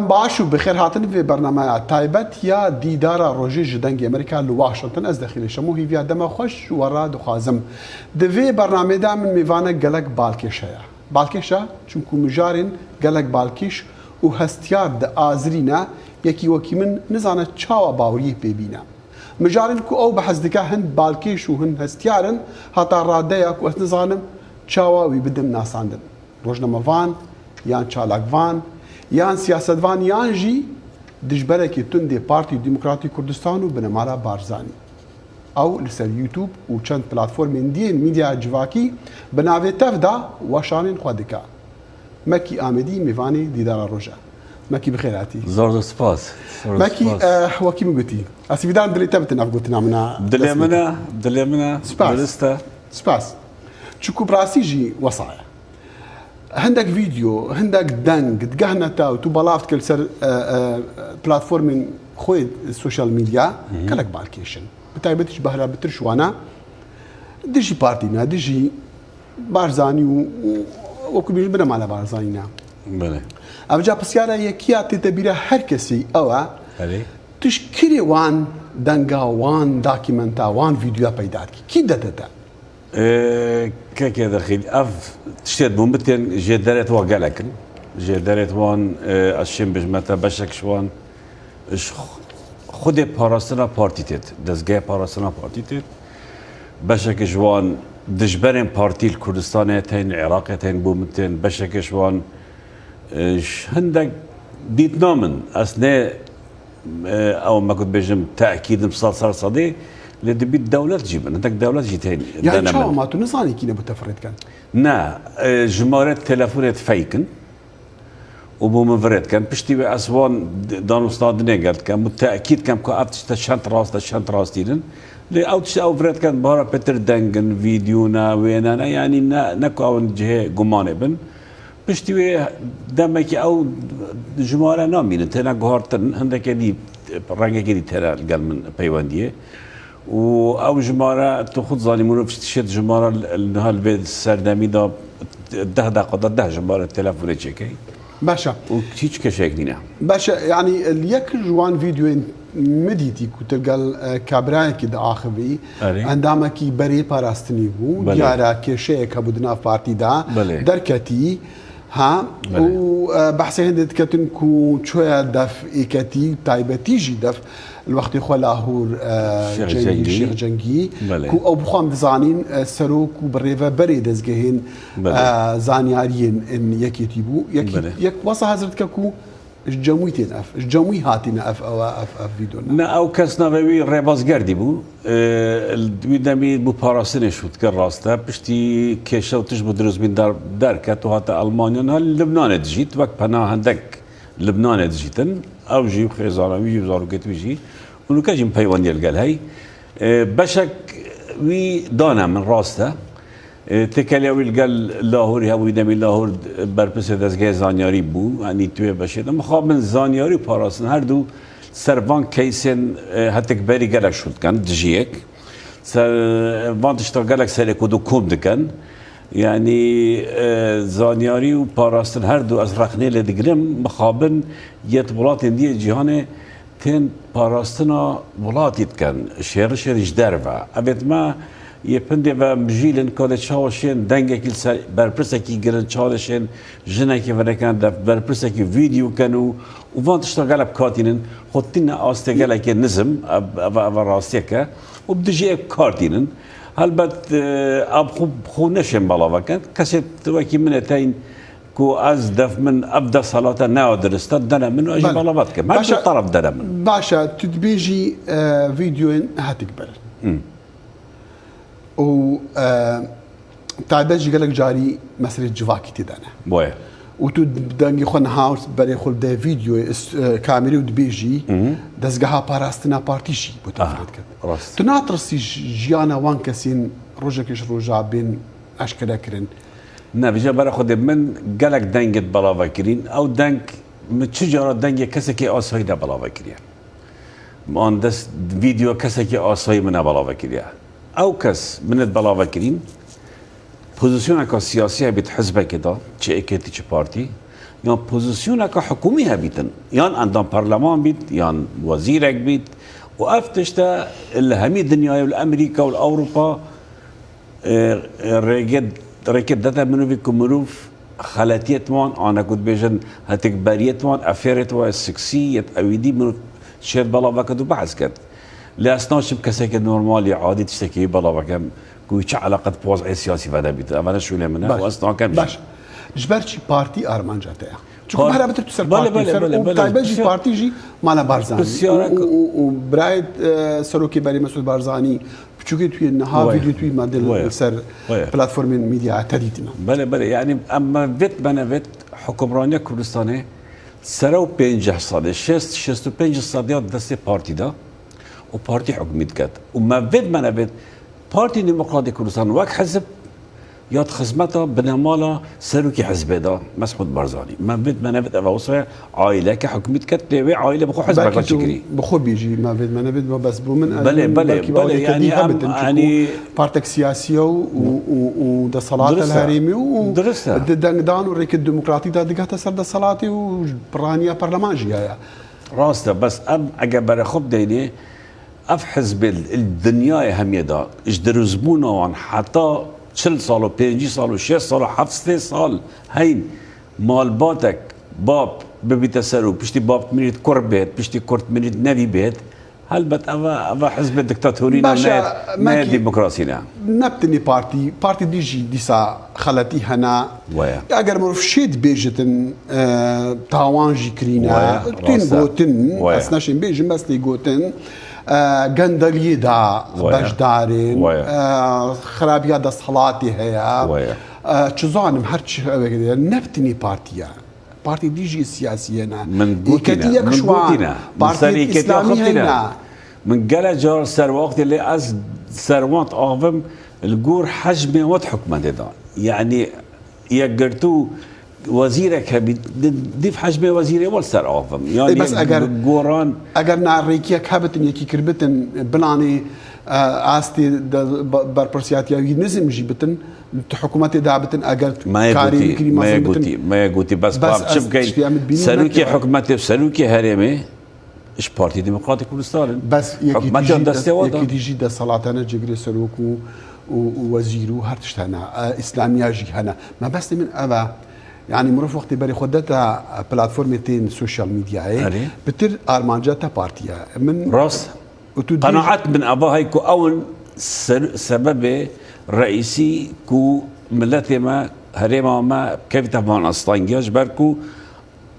باش وبخير هاتن في برنامج تايبت يا ديدار روجي جدنج امريكا لواشنطن از داخل شمو هي في دم خوش ورا دخازم دفي برنامج دا من ميفانا قالك بالكيشيا بالكيشا چونكو مجارن قالك بالكيش وهستيار د ازرينا يكي وكي من نزانه چاوا باوري ببينا مجارن كو او بحث دكا هن بالكيش وهن هستيارن هتا راديا كو نزانم چاوا ويبدم ناساندن روجنا فان يان چالاك فان یان سیاستوان یان جی دجبرکی تندی پارتی دموکراتی کردستان و بنمالا بارزانی او لسر یوتیوب و چند پلاتفورم دی میدیا جواکی بناوی تفدا وشانین خودکا مکی آمدی میوانی دیدار روجا مکی بخیراتی زور سپاس مکی وکی مگوتی اسی بدان دلی تبتن افگوتنا منا دلی منا سپاس چکو براسی جی وصايا عندك فيديو عندك دنج تقهنتا وتبلافت كل سر بلاتفورم خوي السوشيال ميديا كلك بالكيشن بتايبتش بهرا بترشوانا ديجي بارتينا ديجي بارزاني وكو بيج بنا مالا بارزانينا بله ابجا بسيارة يكيا تتبيرا هركسي اوا علي تشكري وان دنگا وان داكيمنتا وان فيديو بيدات كي دتتا كيك دخيل اف تشتد بومبتين جدارت وقالكن جدارت وان اشين بجمتا بشك شوان خود باراستنا بارتيتت دزگاه باراستنا بارتيتت بشك جوان دجبرين بارتي الكردستان تين العراق تين بومبتين بشك جوان هندك ديت نامن اثناء او ما كنت بجم تاكيد مصال صدي لدبي الدولة تجيب عندك دولة جيتين يعني شو ما تنصاني كينا متفرد كان نا جمارات تلفونات فيكن وبمفرد كان بشتي اسوان دانو ستادني قالت كان بالتاكيد كان كو افتش تشانت راس تيلن لي اوتش او فرد كان بارا بيتر دنجن فيديونا وينانا يعني نكو او جهه قمانه بن بشتي دمك او جمارة نامين تنا قهرتن عندك دي رنگه دي ترى قال من بيوانديه و جمارة تأخذ ظالمون في تشد جمارة البيت السردامي دا 10 دقيقة 10 جمارة التلفون تشيكي باشا وكيش كشاكنينا باشا يعني اليك جوان فيديو مديتي كتلقى كابراي كده آخري عندما كي بري باراستني بو ديارا كشيك بدنا بارتي دا دركتي ها وبحثي هندت كتنكو شوية دف إيكاتي تايبتي جي دف الوقت خو لاهور الشيخ جنگي كو او بخوام دزانين سروك وبريفا بري دزگهين زانيارين ان يكيتيبو يك وصا حضرتك كو جمويتين اف جموي هاتين اف فيديونا نا او كسنا بي ريباز گردي بو الدمي بو باراسين شوت كراستا بشتي كيشو تجبو دروز من دار كاتو هاتا المانيا لبنان تجيت وقت بنا عندك لبنان تجيتن او جيب خيزارا ويجيب زاروكت ويجي ونو كاجم بيوان يلقال هاي بشك وي دانا من راسته تكالي ويلقال لاهوري هاوي دمي لاهور برپس دزگاه زانياري بو يعني توي بشه مخاب من زانياري وباراسن هر دو سروان كيسن هتك باري قالك شوت كان دجيك وان تشتغلك سالك ودو كوم دكان يعني زانياري وباراسن هر دو از رخنه لدگرم مخابن يت بلاتين دي جهانه تين باراستنا ولاتيت كان شهر جدرفا ابد ما يبندي و مجيلن كود تشاوشين دنگك برپرسكي گرن چالشين جنكي وركان د برپرسكي فيديو كانوا وفان تشتغل بكاتينن خطينا استغلك نظم راستيكا وبدجي كارتينن هلبت اب خو نشم بلاوا كان كاسيت وكي منتين كو از دف من ابدا صلاه ناو درست دنا منو اجي بلاوات كم ما طرف دنا من باشا تدبيجي فيديو هتكبر و تعبج قالك جاري مسألة جواكي تدانا بويا وتو دانجي خون هاوس بري خول ده فيديو كاميري ودبيجي دزگها باراستنا بارتيشي بتفرد كده تناطرسي جيانا وان كسين روجكش روجا بين اشكال كرن نا بيجا برا خود من قالك دنجت بلاوا كرين او دنك متشجرة دنجي كسكي آسایی دا بلاوا كريا مان دست فيديو كسكي آسایی من بلاوا كريا او كس من بلاوا كرين بوزيشنك السياسية بتحزبه كده تشي اكيتي تشي بارتي یان پوزیسیون که حکومی هبیتن یان اندام پارلمان بیت یان وزیرک بیت و افتشتا الهمی دنیای الامریکا والاوروبا ركد داتا منو في كمروف خلاتيت وان انا كنت بيجن هتك بريت وان افيرت والسكسية اويدي منو شير بلا وكدو بحث كد لا اسناش بكسك نورمالي عادي تشتكي بلا وكم كويتش علاقة بوضع سياسي فدا بيت انا شو لي منها واصلا كم باش جبرتشي بارتي ارمانجاتا شو بحرا بتر تسر بارتي طيب جي بارتي جي مالا بارزاني وبرايد سروكي بري مسعود بارزاني بتشوكي توي انها فيديو توي مادل سر بلاتفورم ميديا تديتنا بله يعني اما فيت بنا فيت حكمرانيا كردستاني سرو 5 سال 65 سال دست بارتي دا وبارتي حكومت كات وما فيت بنا فيت بارتي ديمقراطي كردستان واك حزب ياد خدمته بنمالا سروكي حزب دا مسعود بارزاني ما فيت بنا فيت اوصل عائله كحكومت كات بي عائله بخو حزبك شكري بخو بيجي ما فيت بنا فيت بس بومن بله يعني بارتك سياسيه ودا صلاه الهريمي ودان وريك الديمقراطي دا دغه سر دا صلاتي وبرانيا برلمانجي راسته بس ام اجبر خب ديني اف حزب الدنيا هم يدا اجدر زبونه وان حتى 40 سال و 5 سال و 6 سال و 7 سال هين مال باتك باب ببيت سرو بشتي باب منيت كربت بشتي كرت منيت نبي بيت هل بت افا حزب الدكتاتوري ما ديمقراطينا نبتني بارتي ديجي ديسا خلتي هنا اگر مرف شيد بيجتن تاوانجي كرينا تين غوتن اسناشين بيجن بس لي غوتن قندلي دا بجدارين خرابيا دا صلاتي هيا تشزانم هرتش نبتني بارتي ديجي سياسينا من بوتينا بارتي اسلامي من قال جار سر وقت اللي از سروات اعظم الجور حجمي وات حكمه دا يعني يقرتو وزيرك ديف حجمي وزيري والسر اعظم يعني بس جوران اگر ناريكيا كابتن يكي كربتن بلاني استي بربرسياتيا نزم جيبتن حكومات دابتن اگر ما يقولي بس باب شوف كاين سلوكي حكومات سلوكي هرمي ايش بارتي ديمقراطي كردستان بس يكي ديجي دا صلاتنا جبري سلوكو ووزيرو هرتشتنا اسلاميا جي هنا ما بس من ابا يعني مرف وقت بري خدتها بلاتفورمتين سوشيال ميديا بتر ارمانجاتا بارتيا من راس قناعات من ابا هيكو اول سبب رئيسي كو ملتي ما هريما ما كيف تفهم اسطنجاج بركو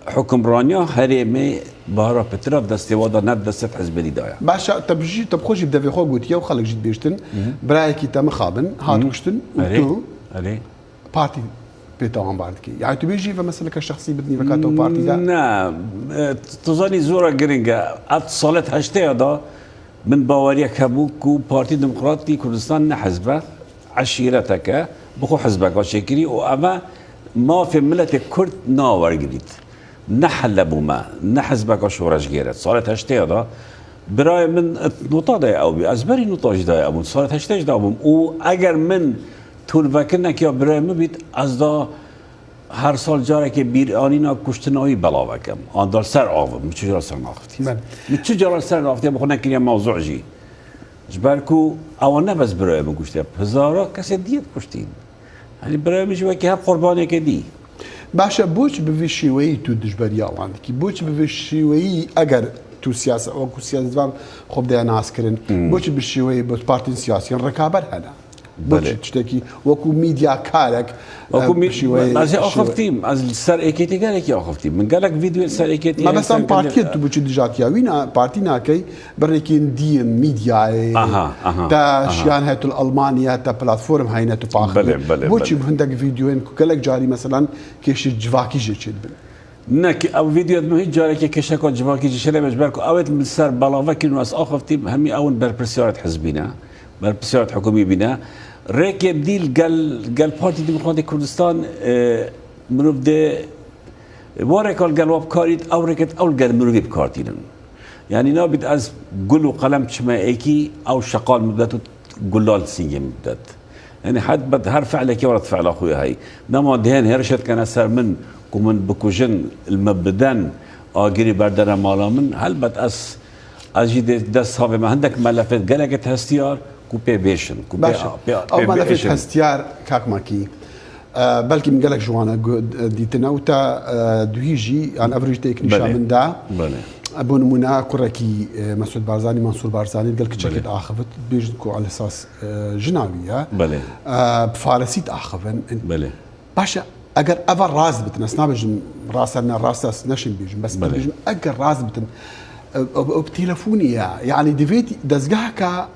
حكم رانيا هريمي بارا بترف دستي وضع نب دست حزب الهدايه باشا تبجي تبخوش بدافي خو قوتيا وخلق جيت بيشتن برايكي تم خابن هاتوشتن وتو بارتي بيتوان باردكي يعني تبيجي فمسلك الشخصي بدني فكاتو بارتي دا نعم تظني زورا جرينجا اتصلت هاشتي هذا من باوريا كابوكو بارتي ديمقراطي كردستان حزبه عشيرتك بخو حزبك وشكري واما ما في ملة الكرد ناور جديد نحلبوا ما نحزبك وشورش جيرت صارت هاشتي هذا براي من نقطة دا او بي ازبري نقطة دا او صارت هاشتي دا او واجر من طول فكرنا که برای مبید از دا هر سال جاره که بیرانینا کشتنایی بلا وکم آن دار سر آوم می چجورا سر ناختی می چجورا سر ناختی بخو نکنیم موضوع جی جبرکو اوانه بس برای من کشتی هزارا کسی دیت کشتین یعنی برای من جوه که هر قربانی که دی باشا بوش بوشیویی تو دجبری آواند کی بوش بوشیویی اگر تو سیاست او سیاست دوام خوب ده ناس کرن بوش بوشیویی بوش پارتی سیاسی رکابر هنا بله تشتكي وكو ميديا كارك وكو ميديا از اخفتيم از سر ايكيتي قالك يا اخفتيم من قالك فيديو سر ايكيتي ما بس ام بارتي تو بوچ دجاتيا وينا بارتي ناكي بريكين دي ميديا تا شيان هات الالمانيا تا بلاتفورم هاينا تو باخ بوچ هندك فيديوين قالك جاري مثلا كيش جواكي جيت نك او فيديو مو هيك جاري كيش كو جواكي جي شلي مجبركو اوت من سر بلاوكي ناس اخفتيم همي اول بربرسيارت حزبنا بربرسيارت حكومي بنا ريك يبديل قال بارتي ديمقراطي كردستان منو بده وريك قال وبكاريت او ريكت او قال منو بكارتين يعني نابد از قل وقلم شما ايكي او شقال مدته قلال سينجي مدت يعني حد بد هر فعلك ورد فعل اخويا هاي نما دهن هرشت كان سر من كومن بكوجن المبدان اجري بردنا مالا من هل بت اجي دس هذا ما عندك ملفات قلقت هستيار كوبي بيشن كوبي او ملفات هستيار كاك ماكي بلكي من قالك جوانا ديتنا وتا دويجي ان افريج تكنيشا من دا ابو نمونا كركي مسعود بارزاني منصور بارزاني قال كشكت اخفت بيجدكو على اساس جناويه بله بفارسي اخفن بله باشا اگر اول راز بتن اسنابجن راسنا راسس نشن بيجن بس بيجن اگر راز بتن بتليفوني يعني ديفيتي دزقهكا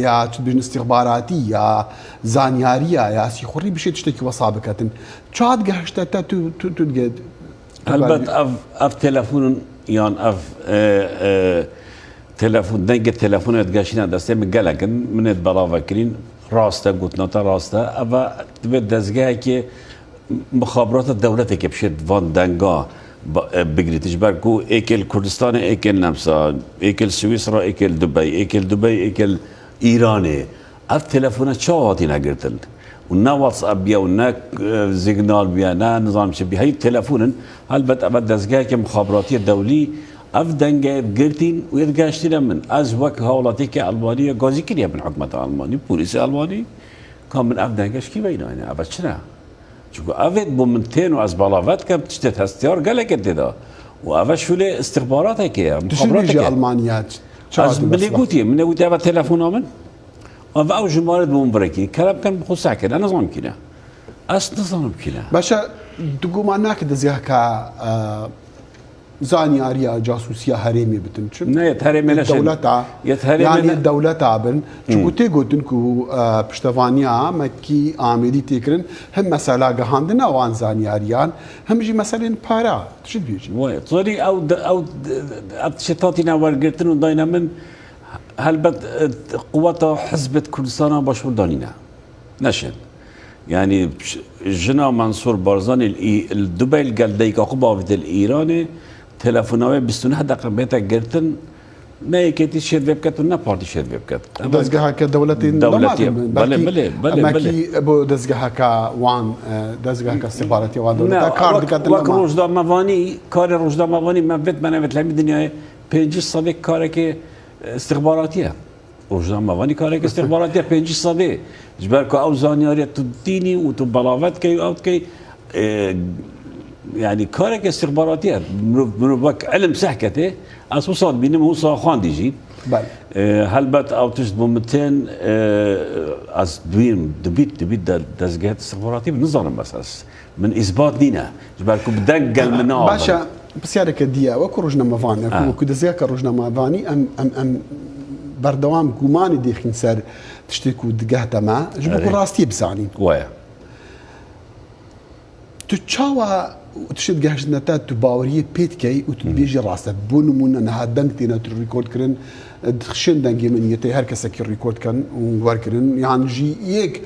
يا تبين استخباراتي يا زانياريا يا سيخوري بشي تشتكي وصابكاتن تشاد قهشتا تقد البت اف تليفون يعني اف تليفون دنگ تليفونات قاشينا دسته مقلقن من البلاغه كرين راسته قلت نتا راسته اما تبي دزقها كي مخابرات الدولة كي بشيت فان دنگا بقري تجبركو ايكل كردستان ايكل نمسا ايكل سويسرا ايكل دبي ايكل ايراني اف تليفونات شاواتين قرتل ونا واتساب بيا ونا سيجنال بيا نا نظام شبي هاي التليفون هل ابد دزقها كي مخابراتيه الدولي اف دنگا قرتين ويدقاشتين من از وك هولاتي كي المانيا غازي كريا من حكومة المانيا بوليس الماني كان من اف دنگاش كي بينا يعني ابد شنا شو افيد بومنتين واز بلافات كم تشتت هستيار قال لك كده وافش شو لي استخبارات هيك مخابرات المانيا از بليغوتي من قلت ابا تليفون من اف او جمارد بومبركي كلام كان بخص ساكن انا نظام كده اس نظام كده باشا تقول معناك دزيها زانياريا جاسوسيا هريمي بتنشم لا يتهرمي الدولة يعني الدولة بن شو تيجو تنكو بشتفانيا مكي عاملي تكرن هم مسألة جهاندنا وان زانياريان هم جي مسألة بارا تشد بيجي وي طري او شتاتنا ورقتن وداينا من هل بد قوة حزب كردستان باشور دانينا نشن يعني جنا منصور بارزاني الدبي القلديك عقبة في الإيراني تلفوناوي 29 دقيقة بيتا قرتن ما يكيتي شير بيبكت ونا بارتي شير بيبكت دزقها كدولتين بله ماكي ابو دزقها كوان دزقها كاستخباراتي وان دولتا كار دكات وك روجدا مافاني كار روجدا مافاني ما بيت ما نبت لهم الدنيا بينجي صديق كارك استخباراتيه روجدا مافاني كارك استخباراتيه بينجي صديق جبالكو او زانياريا تديني وتبلاوات كي اوت كي يعني كارك استخباراتيه من بك علم سحكته اسوسات بينما هو صاخان ديجي هل بات او تجد ممتين از دوين دبيت دزقات استخباراتيه بنظام بس من اثبات لينا جبالكم بدنقل من باشا بس يعني كديا وكو رجنا مافاني وكو دزياك رجنا مافاني ام بردوام قوماني ديخين سر تشتكو دقهتا ما جبكو راستي بزاني ويا تتشاوى وتشد جهش نتات تباوريه بيتكي وتبيجي راسه بونمون انها دنكتينا تريكورد كرن دخشن دنجي من يتي هركسك الريكورد كان ووركرن يعني جي يك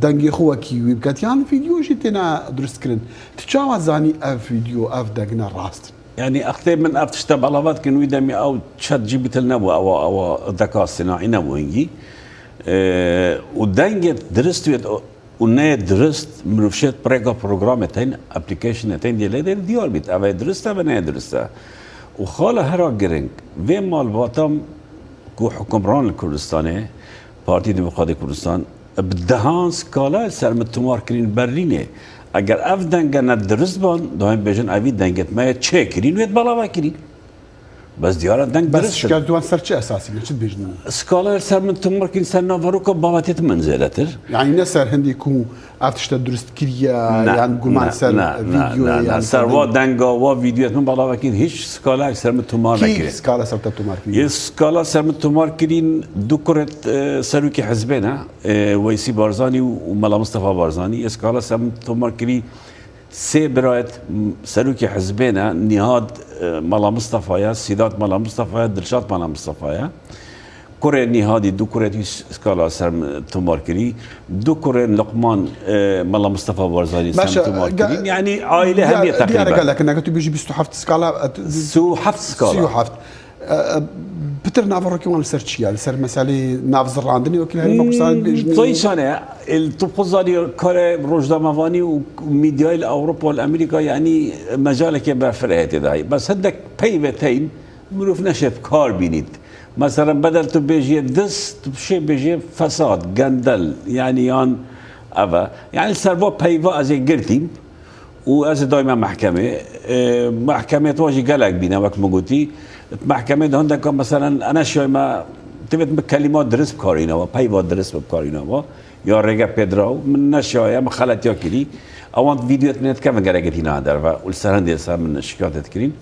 دنجي خوكي ويبكات يعني فيديو جيتنا درست كرن تتشاوى زاني فيديو اف دقنا راست يعني اختي من افتشت بلافات كانوا يدمي او تشات جي بي تل نبو او الذكاء الصناعي نبو هنجي ودنجي درست وناي درست منوشات بريكا بروجرامتين ابلكيشنتين ديال ديال بيت افا درستها بنا درستها وخاله هرا جرينج في مال باتم كو حكمران الكردستاني بارتي ديمقراطي كردستان بدهان سكالا سر متمار كرين برلينه اگر اف دنگنا درست بان دایم بجن اوی دنگت ما چه کرین وید بالا کرین بس ديارة دنگ بس شكال دوان سر چه اساسي ليش بيجن سكالا سر من تمركين سر نافروكا باباتيت منزلتر يعني نسر هندي يكون افتشت درست كريا يعني قمان سر فيديو يعني سر وا دنگا وا فيديوات من بالا كين هيش سكالا سر من تمار كيف سكالا سر تمار كرين سكالا سر من تمار كرين دكرت سروكي حزبنا ويسي بارزاني وملا مصطفى بارزاني سكالا سر من تمار كرين سي برايت سروكي حزبنا نهاد مالا مصطفى سيدات مالا مصطفى دلشات مالا مصطفى كوري نهادي دو كوري سكالا سر تماركري دو كوري لقمان مالا مصطفى بارزاني سر تماركري يعني عائله هم تقريبا قال لك انك تبيجي بيستو حفت سكالا سو حفت سكالا سو حفت بتر نافر كمان السيرشيا السر مسألة نافذ الراندني وكل هاي المقصات بيجني طيب أنا التوبوزالي كاره روجدامافاني وميديا الأوروبا والأمريكا يعني مجالك بفرقة هاي بس هدك بيبتين مروف نشف كار بينيت مثلا بدل تبيجي دس تبشي بيجي فساد جندل يعني أبا يعني السربا بيفا أزي قرتي وأزي دايما محكمة واجي قلق بينا وقت مقوتي محكمة هندك مثلا أنا شوي ما تبت بكلمات درس بكارينا وبيفا درس بكارينا يا رجع بيدراو من نشايا ما خلت ياكلي أوان فيديو تمنيت كم قلقت هنا هذا والسرند يسا من الشكايات تكرين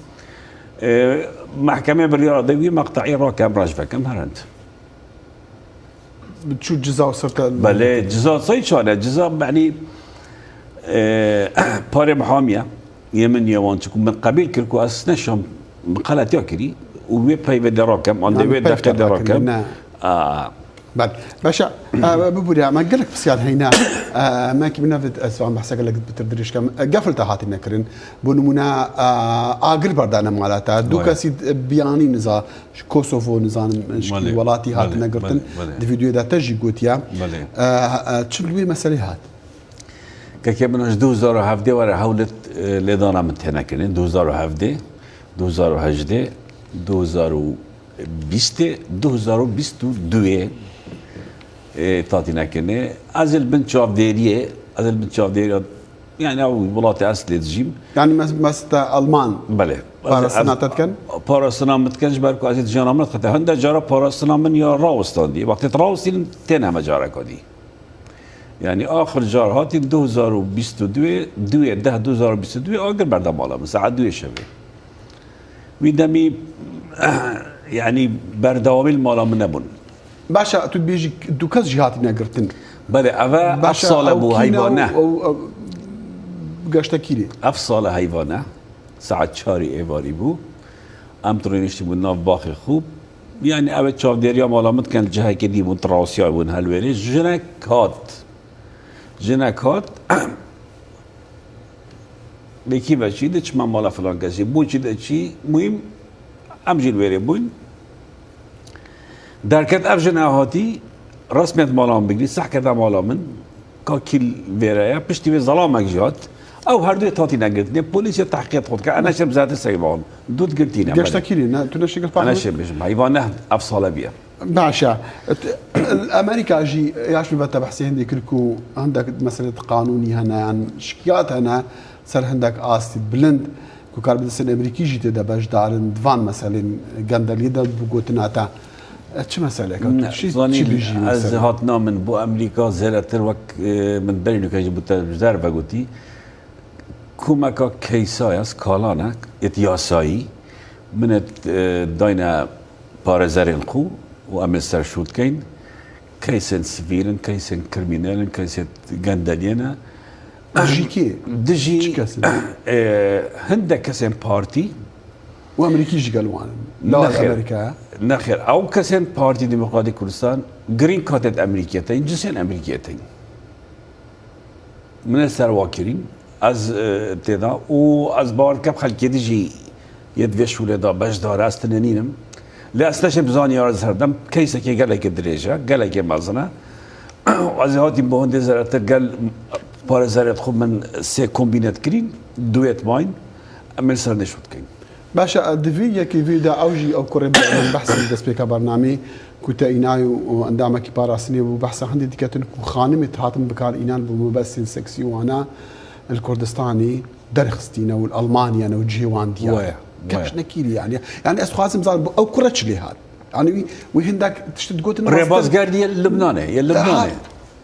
محكمة بالرياضية مقطعي راكم راجفة كم هرنت بتشوف جزاء صرت بله جزاء صيد شانه جزاء يعني باري محامية يمن يوان تكون من قبيل كلكو أسنشهم مقالة ياكلي وبي بيفا راكم عند بي دفتر راكم بعد باشا ببوريا ما قال لك بس يعني هنا ما كنا في اسوان بحسك لك بتدريش كم قفلت هاتي نكرن بنمونا اقل بردانا مالاتها دوكا سيد بياني نزا كوسوفو نزان مشكل ولاتي هات نقرتن دي فيديو دا تجي قوتيا تشبلوي مسألة هات كي مناش 2017 ورا حولت لدانا من هنا كرن 2017 2018 2022 تاتينا كنه ازل بنت شاف ديريه يعني او بلاطي اصلي تجيم يعني مستا المان بله بارسنا تتكن بارسنا متكنش بركو ازيد جانا من خدها هندا جارا بارسنا من يا راوستان دي وقت تراوستين تنها مجارا كدي يعني اخر جار هاتي 2022 2022 اقل بعد مالا من ساعه 2 شبه ويدمي يعني بردوامي المالا من نبون باشا تبيجي دوكاز جهاتي نقرتن بله أفا أفصال أبو هيفانه قاشتكيلي أفصال هيفانه ساعة شاري إيفاري بو أم ترينشتي من ناف باخي خوب يعني أبد شاف ديريا مالامت كان الجهة كدي متراوسيا ون هالويني جنك هات بكي بشي دتش ما مالا فلان كسي بو شي دتشي مهم أم جيل ويري بوين دركت أفجنا هاتي رسميت مالام بگیری صح کرده مالامن که کل ویرایه پشتی به ظلام اجیات او هر دوی تاتی نگرتنی پلیس تحقیقات خود که انا شب زاد سیبان دود گرتینه گشت کیلی نه تو نشی انا شب بيش حيوانه افصال بيه باشا امريكا جي ياش بتا بحسي هندي كلكو عندك مساله قانوني هنا عن شكيات هنا سر عندك اسي بلند كو كار بدسن امريكي جيت دا باش دارن دفان مثلا غندلي دا بوغوتناتا شو مسألة؟ شو بيجي؟ از هاتنا من بو أمريكا زلتر وك من برينو كاجي بتجرب بقولتي كوما كيسايس كالانا اتياساي من داينا بارزارين خو وأمل سرشوت كين كيسن سفيرن كيسن كرمينالن كيسن غندالينا دجي هندا كسن بارتي وامريكي جي قالوا لا امريكا نخير او كسن بارتي ديمقراطي كردستان جرين كارت امريكيتين جنسين امريكيتين من السرواكرين از تدا و از بار كب خلكي ديجي يدفش ولدا باش دار استنينم لا استشم بزاني ارز هردم كيسه كي قال لك دريجه قال لك مازنا از هاتي بوند زرت قال بارزارت خو من سي كومبينات كرين دويت ماين امل سر نشوت كين باشا دفي كي فيدا اوجي او كوري بحث دس بيكا برنامج كوتا اينايو واندامه كي باراسني وبحث عندي ديكاتن خانمه هاتم بكار اينان بممثل سكسي وانا الكردستاني درخستينا والالمانيا انا وجيوان ديال كاش نكيلي يعني اس خاصم زال او كرتش لي هذا يعني وهندك تشتد قوت ريباز جاردي اللبناني يا اللبناني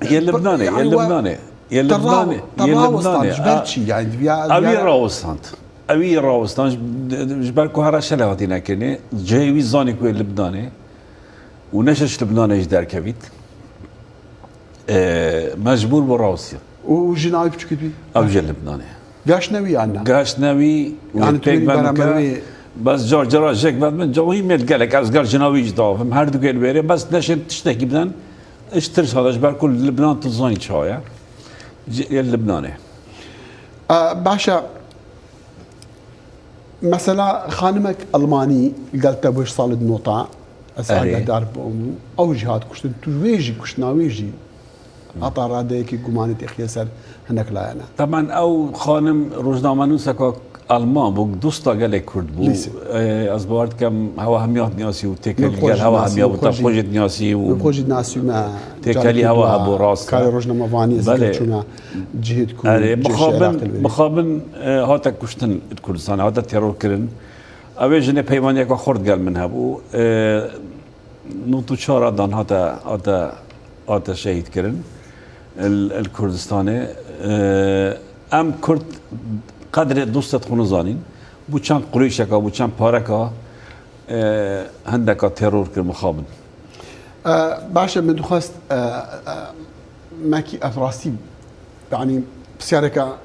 يا اللبناني يا اللبناني يا اللبناني يا اللبناني يعني ابي راوستانت اوی راوستان جبر کو هر شله هاتینا کنه جیوی زانی کو لبنانه و نشش لبنانه اجدار کوید مجبور بو روسيا وجناوي بتشكي بي او جل لبنانه قاش نوي عنا قاش نوي يعني تبي بس جورج راجك بعد من جوي ميل قالك از قال جناوي جداف هر دو قال بيري بس نشن تشتكي بدن اشترس هذا جبر كل لبنان تزاني شويه لبنانه باشا مثلا خانمك الماني قالت بوش صالد نوطا اسعد دار بومو او جهاد كشتن تويجي كشناويجي عطا راديكي قمانتي خيسر هناك لا انا طبعا او خانم روزنامه‌نووسك المان بو دوستا قال كرد بو از بارد كم هوا هميات نياسي وتكل قال هوا هميات وتخرج نياسي وخرج ناسي ما تكلي هوا هبو راس كان روزنامه فاني زكتشنا جهد كو مخابن هاتا كشتن كردستان هاتا تيرور كرن اوي جنه پیمانيك خرد قال منها بو نوتو چارا دان هاتا شهيد كرن الكردستاني ام كرد قدر دوستت خونو زانين بو چند قرويشكا بو چند پاركا هندكا تيرور كر مخابن باشا من دخواست ماكي افراسي يعني بسياركا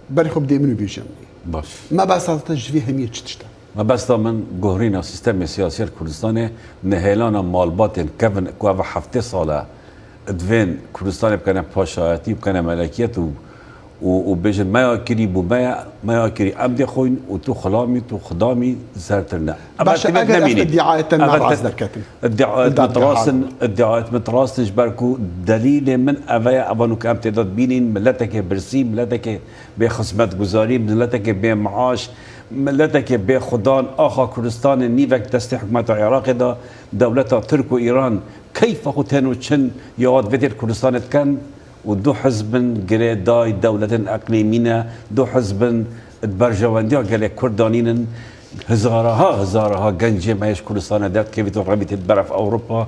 بري خب دي منو بيجمني باش ما بس تجفي همية تشتا ما بس من جوهرين السيستم السياسي الكردستاني نهيلانا مالباتن كفن كوافا حفتي صالة ادفين كردستاني بكنا باشاياتي بكنا ملكيات وبيجن ما ياكري بو ما ياكري عبد خوين وتو خلامي تو خدامي زرتنا باش اجل ادعاء مع راس الكاتب ادعاءات متراس جبركو دليل من افايا ابانو كام تعداد بينين ملتك برسي ملتك بخدمت گزاري ملتك بمعاش ملتك بخدان اخا كردستان نيفك تستي حكومه العراق دا دولة ترك وايران كيف ختنو تشن يواد فيتر كردستان كان ودو حزب قال داي دولة اقليمية دو حزب برجوانديا قال كردانين هزارها جنجي ما يش كردستان دات كيف تربيت البرف اوروبا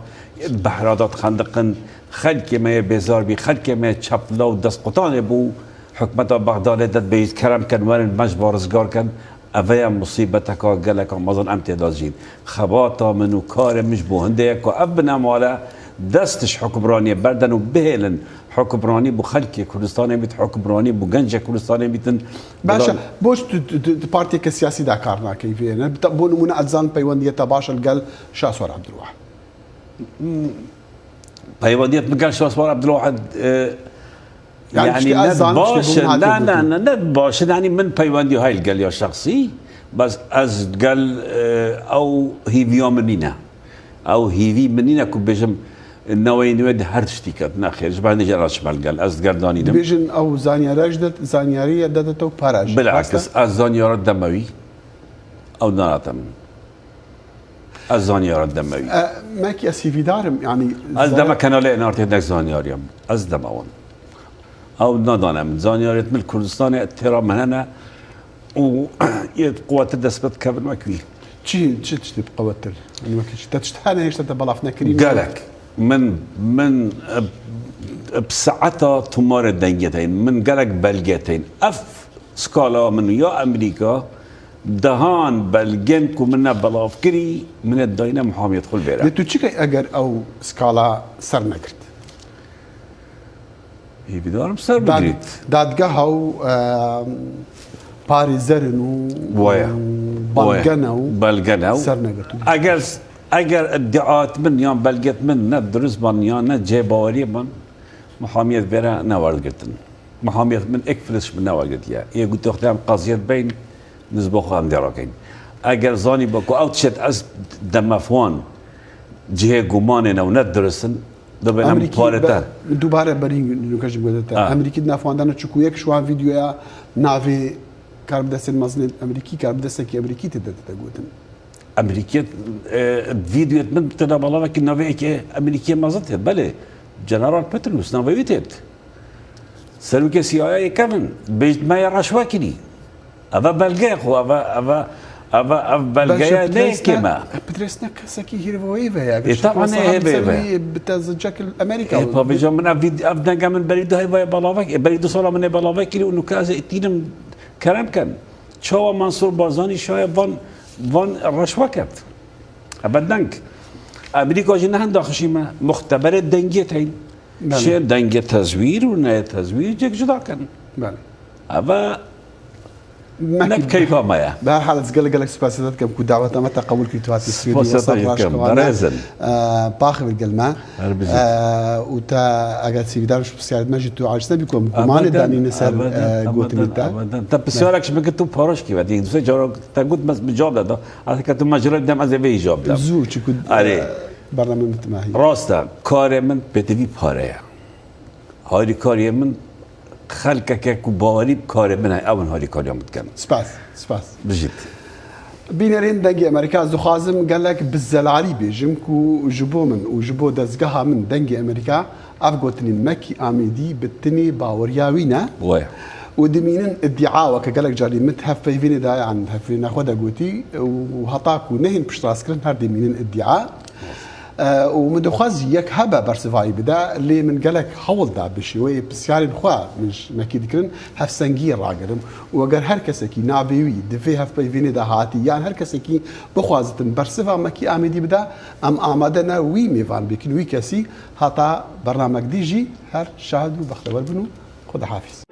بحرادات خندقن خلك ما بيزار بي خلك ما تشابلا ودسقطان بو حكمة بغداد دات بيت كرم كان وين مجبر رزقار كان افيا مصيبتك قال لك امازون امتداد جين خباطه منو كار مش بو هنديك وابنا مالا دستش حكمراني بردن وبهلن حكمراني بو خلكي كردستان بيت حكمراني بو جنجة كردستان بيتن باشا بوش بارتي كسياسي داكارنا كيفين بتقبون من ازان بيونديه باشا قال شاسور عبد الواحد بيونديه قال شاسور عبد الواحد يعني باش لا باش يعني من بيوندي هاي قال يا شخصي بس از قال او هي فيو منينا او هي في منينا كو بيجم نوين ود هرشتي كتنا خير جبا نجراش بالقال از قرداني دم بيجن او زانيارج دت زانياريه دتو باراج بالعكس از زانيار الدموي او ناراتم از زانيار الدموي ماكي اسيفي دارم يعني از دم كان له نارتي دك زانياريم از دمون او نادانم زانياريت من كردستان ترى من هنا و قوات الدسبت كابن ماكوي تشي بقوتل يعني ما كنتش تشتهانا هيش تبلافنا كريم قالك من بساعتها تمار الدنيتين من قالك بلجتين اف سكالا من يا امريكا دهان بلجنكو من بلافكري من الدينا محامي يدخل بيرا لتو تشيكي اجر او سكالا سرنكرت هي بدارم سر بدريت دادقهو باريزرنو بلغنو اگر ادعاءات من يان بلغت من ندرس بان يان جباري من محامية بيرا نوارد قرتن محامية من اكفلش من نوارد قرت يا قلت اختام قضية بين نسبة خام دراكين اگر زاني بكو او تشت از دمفوان جهة قماننا وندرسن دبنا مقارنة دوباره برين نكاش بقولتها امريكي نافوان دانا تشكو يك شوان فيديو يا نافي كارب دست المزن امريكي كارب دستك امريكي تدت تقولتن امريكي فيديو من تنا بالله لكن نافي امريكي مازت بله جنرال بتروس نافي تيت سلوك سي اي كمان بيت ما يرشوا كني ابا بلغيخو ابا بلغيا ليكما بترسنا كسكي هيرويفا يا طبعا هي بتزجك الامريكا ايه بيجو من فيديو ابدا من بريد هاي بلاوك بريد صار من بلاوك كيلو انه كذا تينم كلام كان شو منصور بارزاني شويه فان الرشوكت ابدنك امريكا جينا هند خشيمه مختبر دنجتين شيء دنجه تزوير ونا تزوير جك جدا كان بله ابا نبكي فما بهالحالة تقول لك سباسيتات كم كدعوة متى قبول كيتوات السويدي سباسيتات كم درازن باخر بالقلمة وتا أجد سيدار شو بسيارة ماجي تو عايش نبيكم كمان داني نسال قوت متى أنت بسيارك شو ممكن تو باروش كي بعدين دوسي جارك تقول بس بجواب ده هذا كتو مجرد دم از وی جواب ده زو چی کد برنامه متماهی راستا کار من بتوی پاره هاری کاری من خلق که باوری کار من اول هاری کاری هم بتكلم سپاس بجد بینرین دنگی امریکا از خازم قال لك بالزلعري بيجم كو جبو من وجبو دزقها من دنگی امریکا افقوتني مكي آميدي بالتني باورياوينا ويه ودمينن ادعاء وكقال لك جاري متهف فيني دا عن هفينا خدا قوتي وهطاك ونهن بشتراس كرن هر دمينن ادعاء ومدخز يك هبه برسفاي بدا اللي من قال لك حول دا بشوي بسياري خوا مش مكيد كرن هف سنجير راقرم وقال هر كسكي نابيوي دفي هف فيني دا هاتي يعني هر كسكي بخوازتن برسفا مكي آمدي بدا ام آمادنا وي ميفان بكن وي كسي هطا برنامج ديجي هر شاهدوا بختبر بنو خدا حافظ